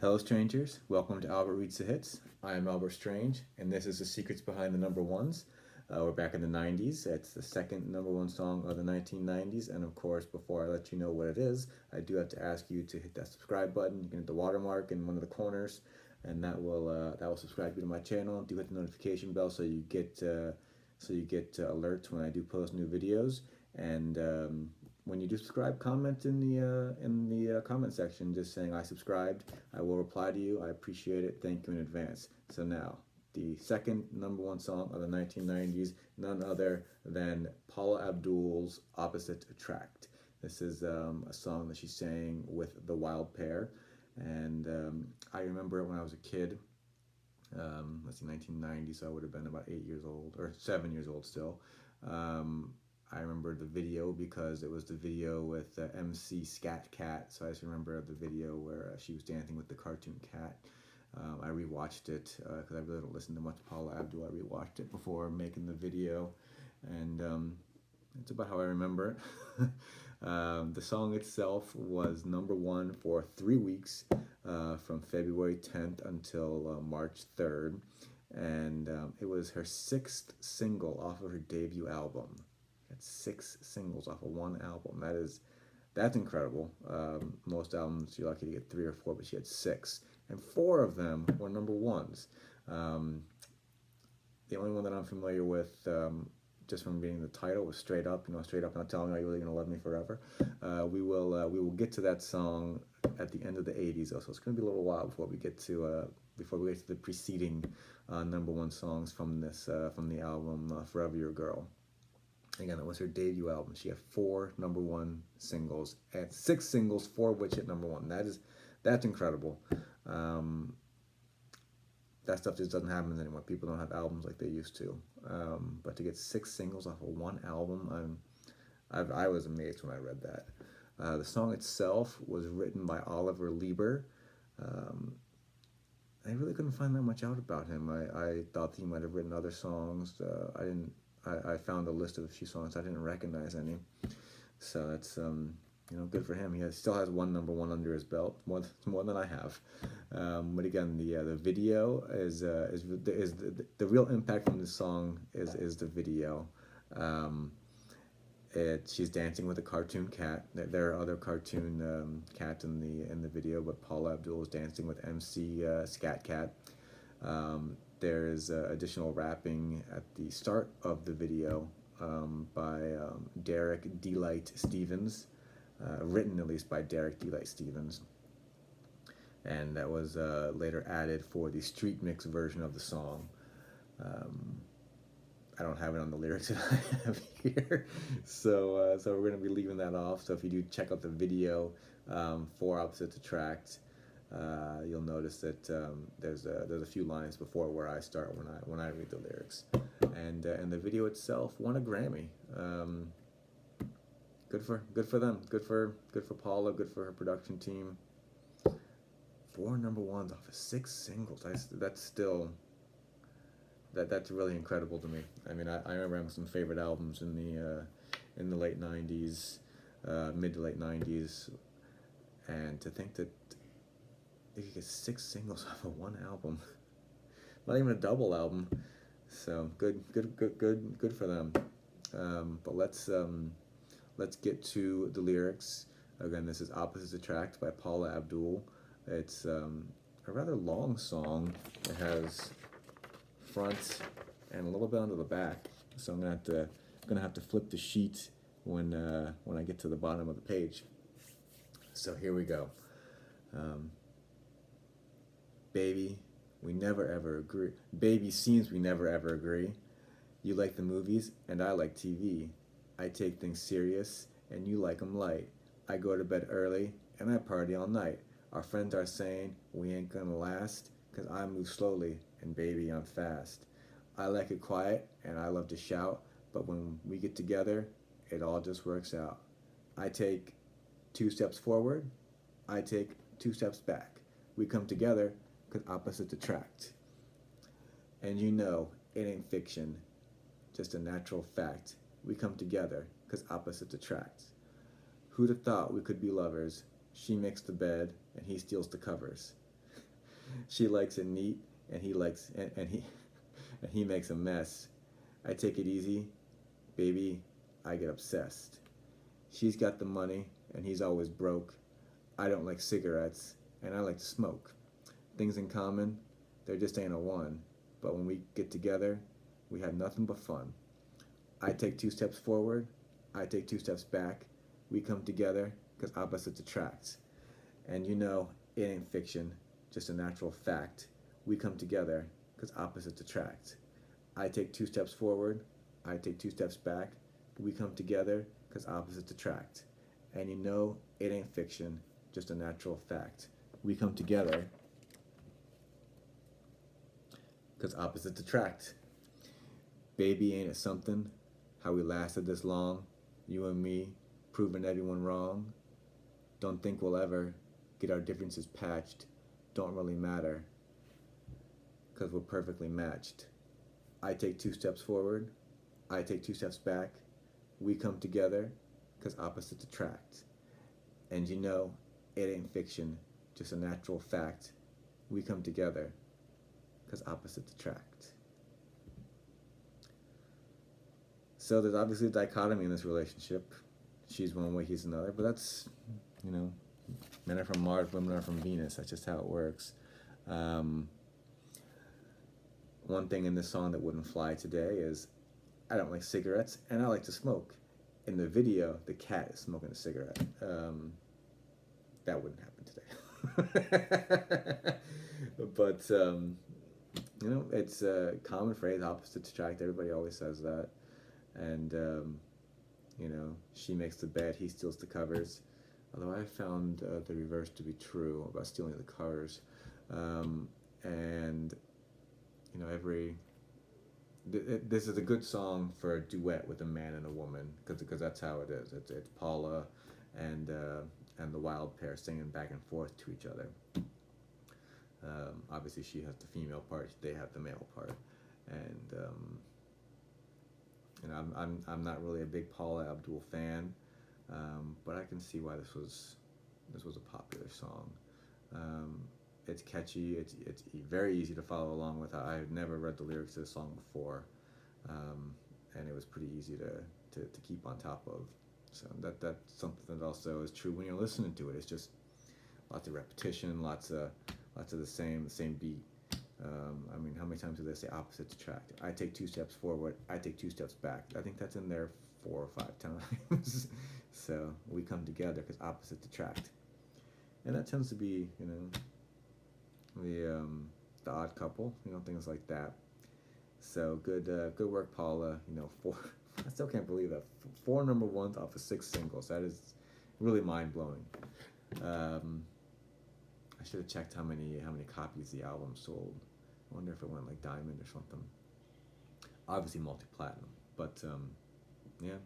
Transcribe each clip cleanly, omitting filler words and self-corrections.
Hello, strangers. Welcome to Albert Reads the Hits. I am Albert Strange, and this is the secrets behind the number ones. We're back in the 90s. It's the second number one song of the 1990s. And of course, before I let you know what it is, I do have to ask you to hit that subscribe button. You can hit the watermark in one of the corners, and that will subscribe you to my channel. Do hit the notification bell so you get alerts when I do post new videos. And when you do subscribe, comment in the comment section, just saying I subscribed. I will reply to you. I appreciate it. Thank you in advance. So now, the second number one song of the 1990s, none other than Paula Abdul's "Opposite Attract." This is a song that she sang with the Wild Pair, and I remember it when I was a kid. Let's see, 1990, so I would have been about 8 years old, or 7 years old still. I remember the video because it was the video with MC Scat Cat, so I just remember the video where she was dancing with the cartoon cat. I rewatched it because I really don't listen to much Paula Abdul. I rewatched it before making the video, and it's about how I remember it. The song itself was number one for 3 weeks, from February 10th until March 3rd, and it was her sixth single off of her debut album. Had 6 singles off of one album. That's incredible. Most albums you're lucky to get 3 or 4, but she had 6, and 4 of them were number ones. The only one that I'm familiar with, just from reading the title, was "Straight Up." You know, "Straight Up, Not Telling You, Are You Really Gonna Love Me Forever?" We will get to that song at the end of the '80s, though, so it's gonna be a little while before we get to the preceding number one songs from the album "Forever Your Girl." Again, it was her debut album. She had 4 number one singles and 6 singles, 4 of which hit number one. That's incredible. That stuff just doesn't happen anymore. People don't have albums like they used to. But to get 6 singles off of one album, I was amazed when I read that. The song itself was written by Oliver Leiber. I really couldn't find that much out about him. I thought he might have written other songs. I found a list of a few songs. I didn't recognize any. So that's good for him. He still has one number one under his belt, more than I have. But again, the video is the real impact from this song is the video. She's dancing with a cartoon cat. There are other cartoon cats in the video, but Paula Abdul is dancing with MC Scat Cat. There is additional rapping at the start of the video by Derek Delight Stevens, written at least by Derek Delight Stevens, and that was later added for the street mix version of the song. I don't have it on the lyrics that I have here, so we're going to be leaving that off. So if you do check out the video for "Opposite Attract," you'll notice that there's a few lines before where I start when I read the lyrics, and the video itself won a Grammy. Good for them. Good for Paula. Good for her production team. 4 number ones off of 6 singles. That's really incredible to me. I mean, I remember having some favorite albums in the late '90s, mid to late '90s, and to think that they could get 6 singles off of one album, not even a double album. So good for them. But let's get to the lyrics. Again, this is "Opposites Attract" by Paula Abdul. It's a rather long song. It has front and a little bit onto the back, so I'm gonna have to flip the sheet when I get to the bottom of the page. So here we go. Baby, we never ever agree. Baby, seems we never ever agree. You like the movies and I like TV. I take things serious and you like 'em light. I go to bed early and I party all night. Our friends are saying we ain't gonna last, 'cause I move slowly and baby I'm fast. I like it quiet and I love to shout, but when we get together, it all just works out. I take 2 steps forward, I take 2 steps back. We come together 'cause opposites attract. And you know it ain't fiction, just a natural fact. We come together 'cause opposites attract. Who'd have thought we could be lovers? She makes the bed and he steals the covers. She likes it neat, and he makes a mess. I take it easy, baby. I get obsessed. She's got the money, and he's always broke. I don't like cigarettes, and I like to smoke. Things in common, there just ain't a one. But when we get together, we have nothing but fun. I take 2 steps forward, I take 2 steps back. We come together because opposites attract. And you know, it ain't fiction, just a natural fact. We come together because opposites attract. I take 2 steps forward, I take 2 steps back. We come together because opposites attract. And you know, it ain't fiction, just a natural fact. We come together because opposites attract. Baby, ain't it something? How we lasted this long, you and me, proving everyone wrong. Don't think we'll ever get our differences patched. Don't really matter, because we're perfectly matched. I take 2 steps forward, I take 2 steps back. We come together, because opposites attract. And you know, it ain't fiction, just a natural fact. We come together, because opposites attract. So there's obviously a dichotomy in this relationship. She's one way, he's another, but that's, you know, men are from Mars, women are from Venus. That's just how it works. One thing in this song that wouldn't fly today is I don't like cigarettes and I like to smoke. In the video, the cat is smoking a cigarette. That wouldn't happen today. But, you know, it's a common phrase, opposites attract. Everybody always says that. And, you know, she makes the bed, he steals the covers. Although I found the reverse to be true about stealing the covers. And, you know, this is a good song for a duet with a man and a woman, because that's how it is. It's Paula and the Wild Pair singing back and forth to each other. Obviously, she has the female part, they have the male part, and you know, I'm not really a big Paula Abdul fan, but I can see why this was a popular song. It's catchy. It's very easy to follow along with. I had never read the lyrics to the song before, and it was pretty easy to keep on top of. So that's something that also is true when you're listening to it. It's just lots of repetition, lots of the same beat. I mean, how many times do they say opposites attract? I take 2 steps forward, I take 2 steps back. I think that's in there 4 or 5 times. So we come together because opposites attract, and that tends to be, you know, the odd couple, you know, things like that. So good work, Paula. You know, I still can't believe that 4 number ones off of 6 singles. That is really mind blowing. I should have checked how many copies the album sold. I wonder if it went like diamond or something. Obviously multi-platinum, but yeah,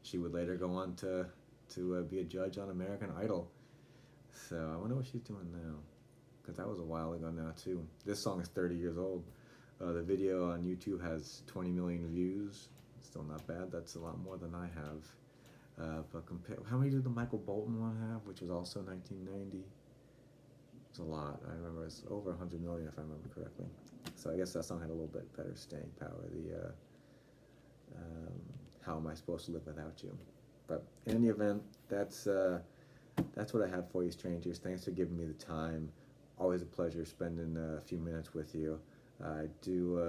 she would later go on to be a judge on American Idol. So I wonder what she's doing now, because that was a while ago now too. This song is 30 years old. The video on YouTube has 20 million views. Still not bad. That's a lot more than I have. But how many did the Michael Bolton one have, which was also 1990? It's a lot. I remember it's over 100 million if I remember correctly. So I guess that song had a little bit better staying power. The How Am I Supposed to Live Without You? But in any event, that's what I have for you, strangers. Thanks for giving me the time. Always a pleasure spending a few minutes with you. I do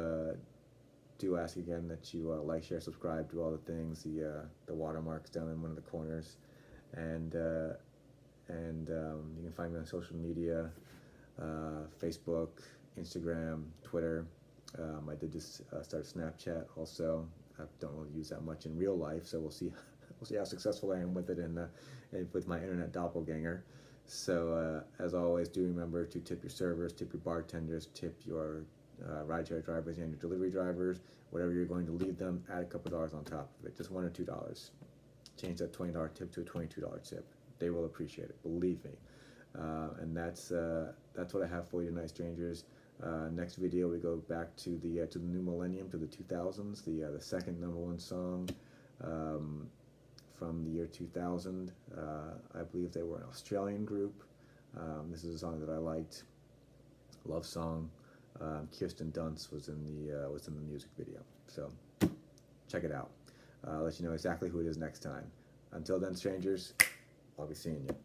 ask again that you like, share, subscribe, do all the things. The watermarks down in one of the corners, and you can find me on social media, Facebook, Instagram, Twitter. I did just start Snapchat also. I don't really use that much in real life, so we'll see how successful I am with it with my internet doppelganger. So as always, do remember to tip your servers, tip your bartenders, tip your rideshare drivers and your delivery drivers. Whatever you're going to leave them, add a couple dollars on top of it, just $1 or $2. Change that $20 tip to a $22 tip. They will appreciate it, believe me. And that's what I have for you tonight, strangers. Next video we go back to the new millennium, to the 2000s. The second number one song from the year 2000. I believe they were an Australian group. This is a song that I liked love song. Kirsten Dunst was in the music video. So check it out. I'll let you know exactly who it is next time. Until then, strangers, I'll be seeing you.